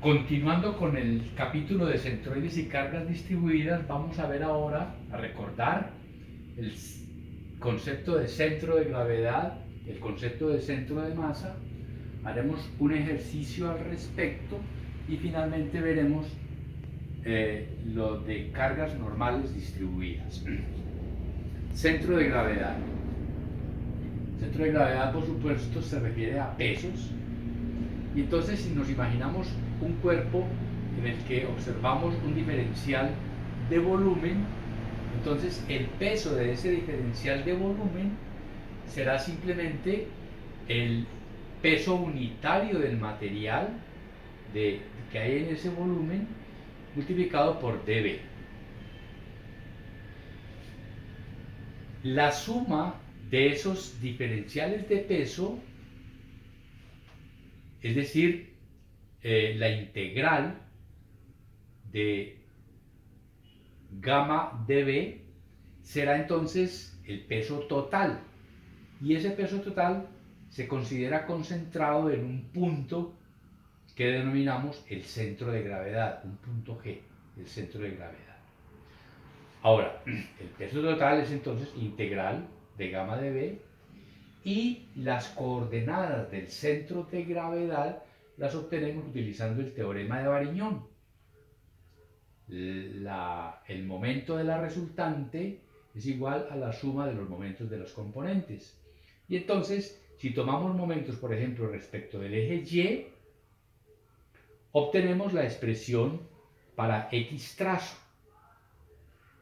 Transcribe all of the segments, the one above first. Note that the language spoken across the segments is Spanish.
Continuando con el capítulo de centroides y cargas distribuidas, vamos a ver ahora, a recordar el concepto de centro de gravedad, el concepto de centro de masa. Haremos un ejercicio al respecto y finalmente veremos lo de cargas normales distribuidas. Centro de gravedad. Centro de gravedad, por supuesto, se refiere a pesos. Y entonces, si nos imaginamos un cuerpo en el que observamos un diferencial de volumen, entonces el peso de ese diferencial de volumen será simplemente el peso unitario del material que hay en ese volumen multiplicado por dB. La suma de esos diferenciales de peso, es decir, la integral de gamma dB, será entonces el peso total. Y ese peso total se considera concentrado en un punto que denominamos el centro de gravedad, un punto G, el centro de gravedad. Ahora, el peso total es entonces integral de gamma dB y las coordenadas del centro de gravedad las obtenemos utilizando el teorema de Varignón. El momento de la resultante es igual a la suma de los momentos de los componentes. Y entonces, si tomamos momentos, por ejemplo, respecto del eje Y, obtenemos la expresión para X trazo.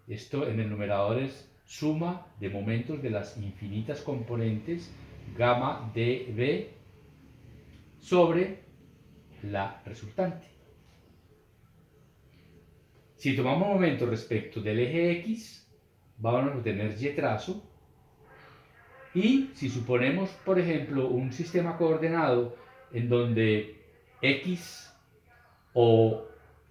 Esto en el numerador es suma de momentos de las infinitas componentes gamma dB sobre la resultante. Si tomamos momentos respecto del eje X, vamos a obtener Y trazo. Y si suponemos, por ejemplo, un sistema coordenado en donde X o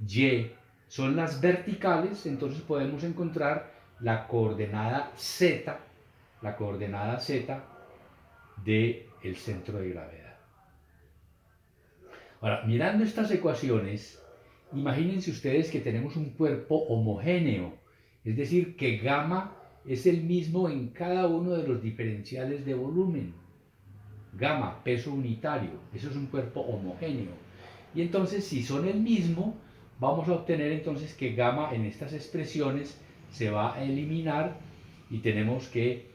Y son las verticales, entonces podemos encontrar la coordenada Z del centro de gravedad. Ahora, mirando estas ecuaciones, imagínense ustedes que tenemos un cuerpo homogéneo, es decir, que gamma es el mismo en cada uno de los diferenciales de volumen. Gamma, peso unitario, eso es un cuerpo homogéneo. Y entonces, si son el mismo, vamos a obtener entonces que gamma en estas expresiones se va a eliminar y tenemos que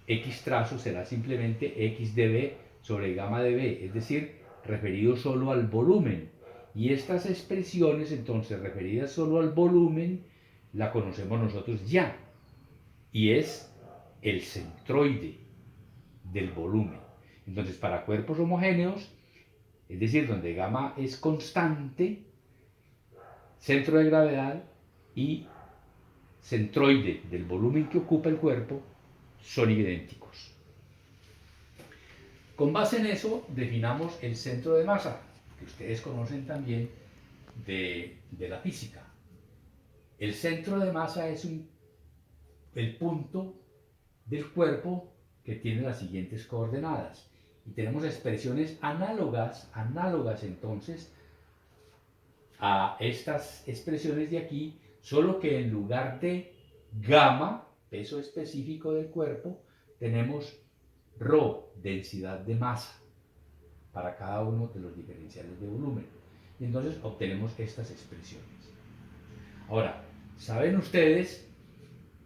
X trazo será simplemente X dB sobre gamma dB, es decir, referido solo al volumen. Y estas expresiones entonces referidas solo al volumen la conocemos nosotros ya, y es el centroide del volumen. Entonces, para cuerpos homogéneos, es decir, donde gamma es constante, centro de gravedad y centroide del volumen que ocupa el cuerpo son idénticos. Con base en eso, definamos el centro de masa, que ustedes conocen también de la física. El centro de masa es el punto del cuerpo que tiene las siguientes coordenadas. Y tenemos expresiones análogas entonces a estas expresiones de aquí, solo que en lugar de gamma, peso específico del cuerpo, tenemos ρ, densidad de masa, para cada uno de los diferenciales de volumen. Y entonces obtenemos estas expresiones. Ahora, ¿saben ustedes,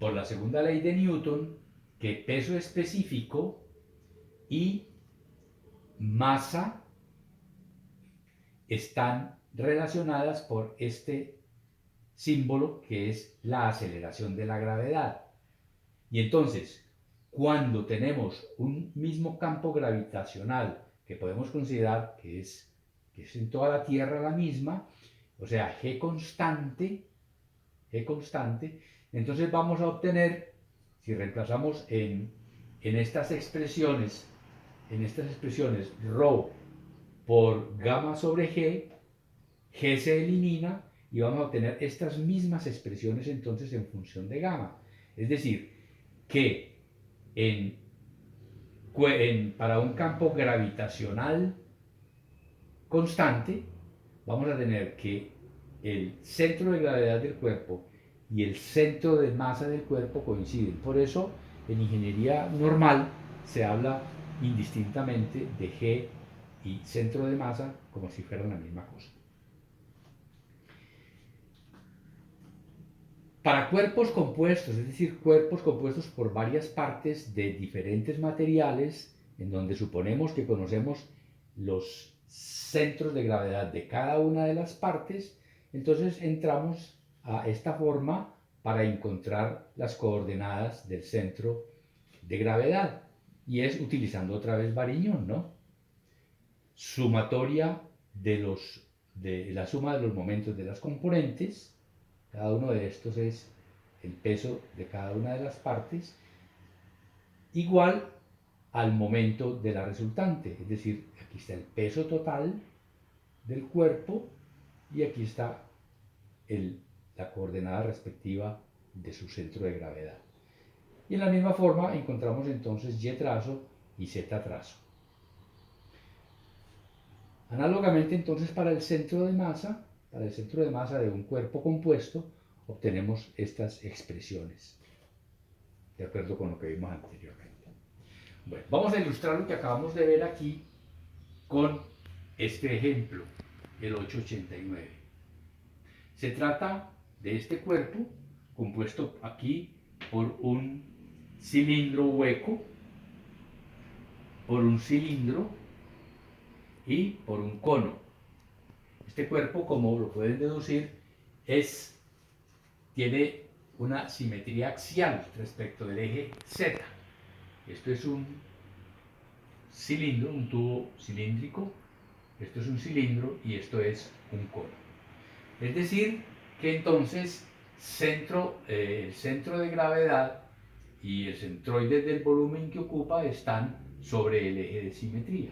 por la segunda ley de Newton, que peso específico y masa están relacionadas por este símbolo que es la aceleración de la gravedad? Y entonces, cuando tenemos un mismo campo gravitacional que podemos considerar que es en toda la Tierra la misma, o sea, G constante, entonces vamos a obtener, si reemplazamos en estas expresiones, ρ por gamma sobre G se elimina y vamos a obtener estas mismas expresiones entonces en función de gamma. Es decir, que para un campo gravitacional constante, vamos a tener que el centro de gravedad del cuerpo y el centro de masa del cuerpo coinciden. Por eso, en ingeniería normal se habla indistintamente de G y centro de masa como si fueran la misma cosa. Para cuerpos compuestos, es decir, cuerpos compuestos por varias partes de diferentes materiales, en donde suponemos que conocemos los centros de gravedad de cada una de las partes, entonces entramos a esta forma para encontrar las coordenadas del centro de gravedad. Y es utilizando otra vez Variñón, ¿no? Sumatoria de la suma de los momentos de las componentes. Cada uno de estos es el peso de cada una de las partes, igual al momento de la resultante. Es decir, aquí está el peso total del cuerpo y aquí está la coordenada respectiva de su centro de gravedad. Y en la misma forma encontramos entonces Y trazo y Z trazo. Análogamente entonces para el centro de masa de un cuerpo compuesto, obtenemos estas expresiones, de acuerdo con lo que vimos anteriormente. Bueno, vamos a ilustrar lo que acabamos de ver aquí con este ejemplo, el 889. Se trata de este cuerpo compuesto aquí por un cilindro hueco, por un cilindro y por un cono. Este cuerpo, como lo pueden deducir, tiene una simetría axial respecto del eje Z. Esto es un cilindro, un tubo cilíndrico, esto es un cilindro y esto es un cono. Es decir, que entonces el centro de gravedad y el centroide del volumen que ocupa están sobre el eje de simetría.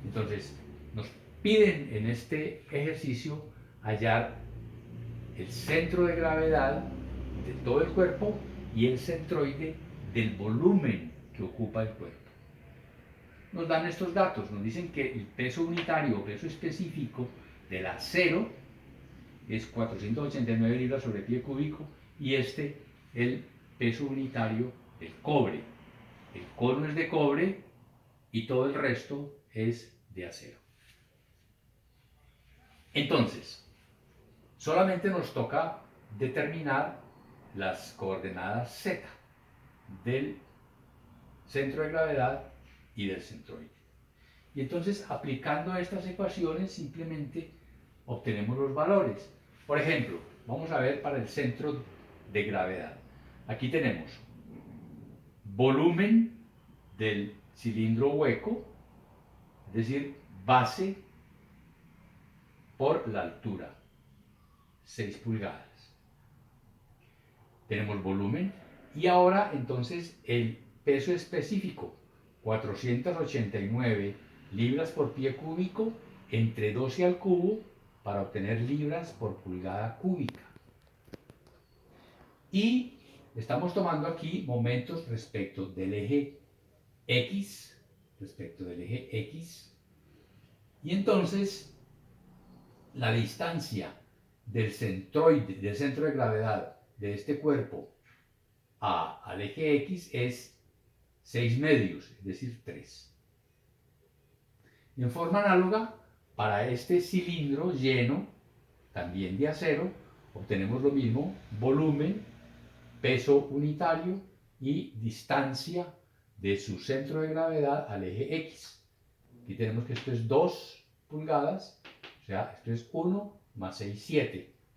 Entonces, nos piden en este ejercicio hallar el centro de gravedad de todo el cuerpo y el centroide del volumen que ocupa el cuerpo. Nos dan estos datos, nos dicen que el peso unitario o peso específico del acero es 489 libras sobre pie cúbico y el peso unitario del cobre. El cono es de cobre y todo el resto es de acero. Entonces, solamente nos toca determinar las coordenadas Z del centro de gravedad y del centroide. Y entonces, aplicando estas ecuaciones, simplemente obtenemos los valores. Por ejemplo, vamos a ver para el centro de gravedad. Aquí tenemos volumen del cilindro hueco, es decir, base por la altura, 6 pulgadas. Tenemos volumen y ahora entonces el peso específico, 489 libras por pie cúbico entre 12 al cubo para obtener libras por pulgada cúbica. Y estamos tomando aquí momentos respecto del eje X, y entonces la distancia del centroide, del centro de gravedad de este cuerpo al eje X es 6 medios, es decir, 3. Y en forma análoga, para este cilindro lleno, también de acero, obtenemos lo mismo, volumen, peso unitario y distancia de su centro de gravedad al eje X. Aquí tenemos que esto es 2 pulgadas, o sea, esto es 1 más 6,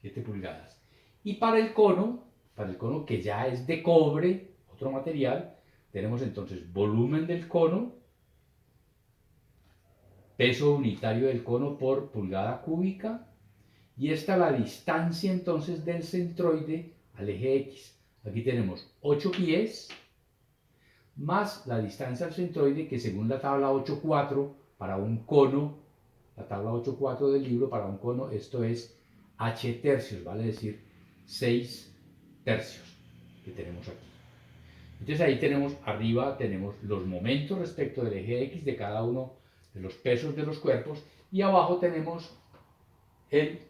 7 pulgadas. Y para el cono que ya es de cobre, otro material, tenemos entonces volumen del cono, peso unitario del cono por pulgada cúbica, y esta la distancia entonces del centroide al eje X. Aquí tenemos 8 pies, más la distancia al centroide, que según la tabla 8.4 para un cono, la tabla 8.4 del libro, para un cono esto es h tercios, vale decir 6 tercios que tenemos aquí. Entonces ahí tenemos, arriba tenemos los momentos respecto del eje X de cada uno de los pesos de los cuerpos y abajo tenemos el,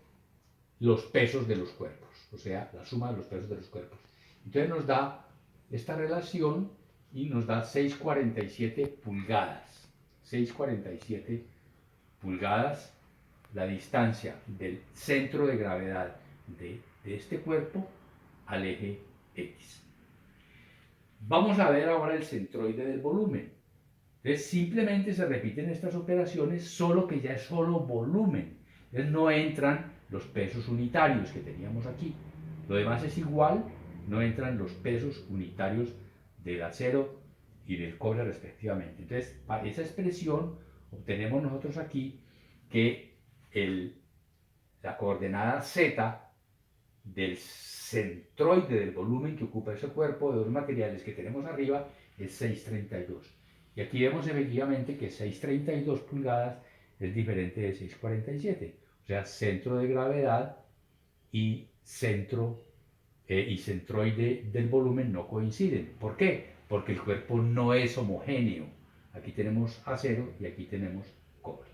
los pesos de los cuerpos, o sea, la suma de los pesos de los cuerpos. Entonces nos da esta relación y nos da 6,47 pulgadas. 6,47 pulgadas la distancia del centro de gravedad de este cuerpo al eje X. Vamos a ver ahora el centroide del volumen. Entonces simplemente se repiten estas operaciones, solo que ya es solo volumen. Entonces no entran los pesos unitarios que teníamos aquí. Lo demás es igual, no entran los pesos unitarios del acero y del cobre respectivamente. Entonces, para esa expresión obtenemos nosotros aquí que la coordenada z del centroide del volumen que ocupa ese cuerpo de dos materiales que tenemos arriba es 6,32. Y aquí vemos efectivamente que 6,32 pulgadas es diferente de 6,47. O sea, centro de gravedad y centroide del volumen no coinciden. ¿Por qué? Porque el cuerpo no es homogéneo. Aquí tenemos acero y aquí tenemos cobre.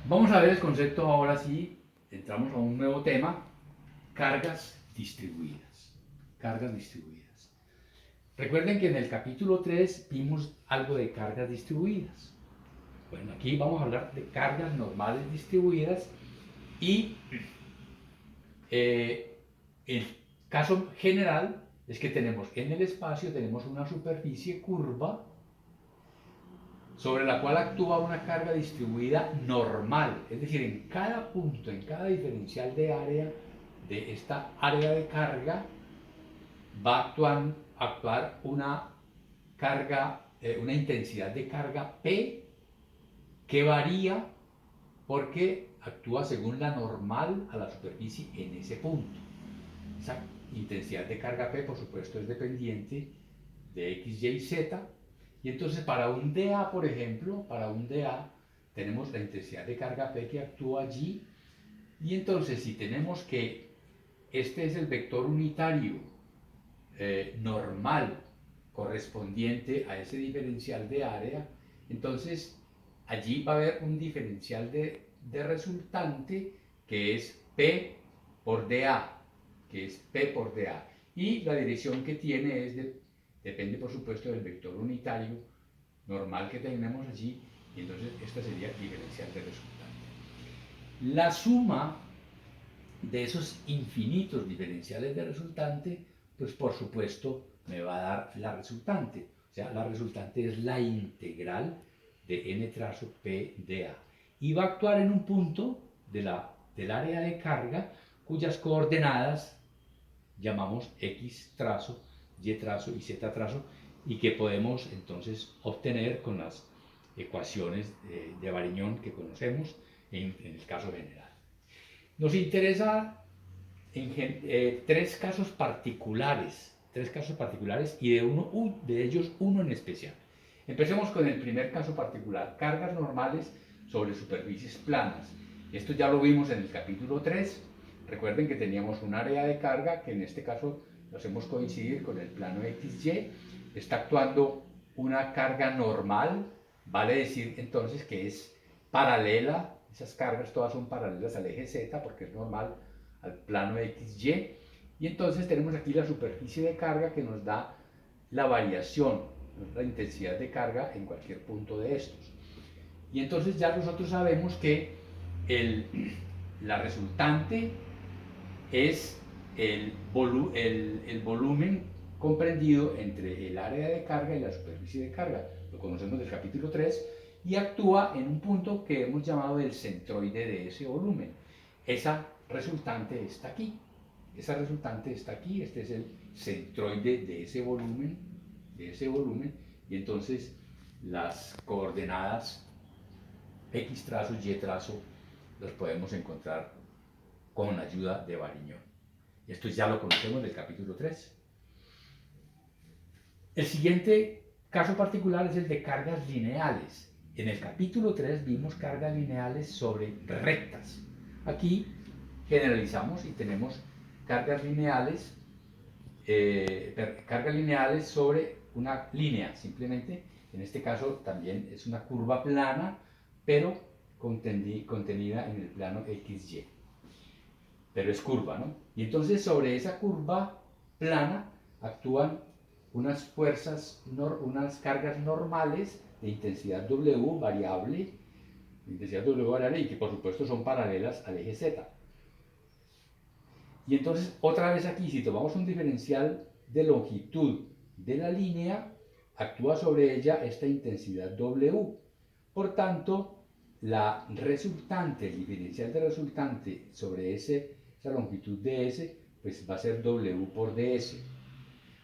Vamos a ver el concepto ahora sí, entramos a un nuevo tema, cargas distribuidas. Cargas distribuidas. Recuerden que en el capítulo 3 vimos algo de cargas distribuidas. Bueno, aquí vamos a hablar de cargas normales distribuidas y el caso general es que tenemos en el espacio tenemos una superficie curva sobre la cual actúa una carga distribuida normal, es decir, en cada punto, en cada diferencial de área de esta área de carga va a actuar una carga, una intensidad de carga P que varía porque actúa según la normal a la superficie en ese punto. Esa intensidad de carga P, por supuesto, es dependiente de X, Y, Z. Y entonces para un dA, por ejemplo, para un dA tenemos la intensidad de carga P que actúa allí. Y entonces si tenemos que este es el vector unitario normal correspondiente a ese diferencial de área, entonces allí va a haber un diferencial de resultante que es P por dA, que es P por dA. Y la dirección que tiene depende por supuesto del vector unitario normal que tenemos allí, y entonces esta sería diferencial de resultante. La suma de esos infinitos diferenciales de resultante, pues por supuesto me va a dar la resultante. O sea, la resultante es la integral de n trazo P dA. Y va a actuar en un punto del área de carga cuyas coordenadas llamamos X trazo, Y trazo y Z trazo, y que podemos entonces obtener con las ecuaciones de Varignón que conocemos en el caso general. Nos interesa tres casos particulares y de ellos uno en especial. Empecemos con el primer caso particular, cargas normales sobre superficies planas. Esto ya lo vimos en el capítulo 3. Recuerden que teníamos un área de carga que en este caso lo hacemos coincidir con el plano XY. Está actuando una carga normal, vale decir entonces que es paralela, esas cargas todas son paralelas al eje Z porque es normal al plano XY. Y entonces tenemos aquí la superficie de carga que nos da la variación, la intensidad de carga en cualquier punto de estos. Y entonces ya nosotros sabemos que la resultante es el volumen comprendido entre el área de carga y la superficie de carga. Lo conocemos del capítulo 3 y actúa en un punto que hemos llamado el centroide de ese volumen. Esa resultante está aquí. Esa resultante está aquí. Este es el centroide de ese volumen. Y entonces las coordenadas X trazo, Y trazo, los podemos encontrar con ayuda de Varignón. Esto ya lo conocemos del capítulo 3. El siguiente caso particular es el de cargas lineales. En el capítulo 3 vimos cargas lineales sobre rectas. Aquí generalizamos y tenemos cargas lineales sobre una línea, simplemente. En este caso también es una curva plana, pero contenida en el plano XY, pero es curva, ¿no? Y entonces sobre esa curva plana actúan unas fuerzas, unas cargas normales de intensidad W variable, y que por supuesto son paralelas al eje Z. Y entonces otra vez aquí, si tomamos un diferencial de longitud de la línea, actúa sobre ella esta intensidad W. Por tanto, la resultante, el diferencial de resultante sobre esa longitud ds, pues va a ser W por ds,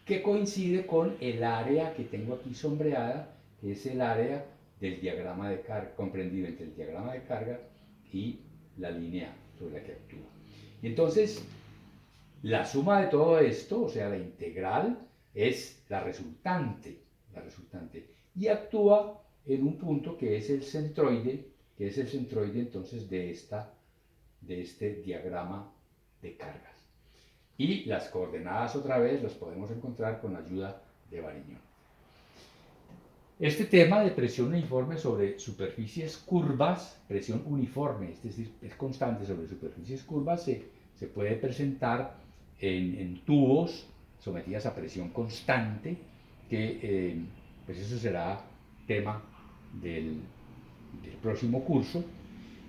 que coincide con el área que tengo aquí sombreada, que es el área del diagrama de carga, comprendido entre el diagrama de carga y la línea sobre la que actúa. Y entonces, la suma de todo esto, o sea, la integral, es la resultante, y actúa en un punto que es el centroide, entonces de este diagrama de cargas. Y las coordenadas otra vez las podemos encontrar con ayuda de Varignón. Este tema de presión uniforme sobre superficies curvas, presión uniforme, es decir, es constante sobre superficies curvas, se puede presentar en tubos sometidas a presión constante, que pues eso será tema del próximo curso.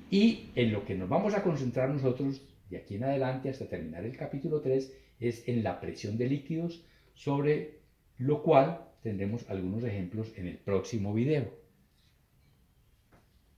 Y en lo que nos vamos a concentrar nosotros de aquí en adelante hasta terminar el capítulo 3 es en la presión de líquidos, sobre lo cual tendremos algunos ejemplos en el próximo video.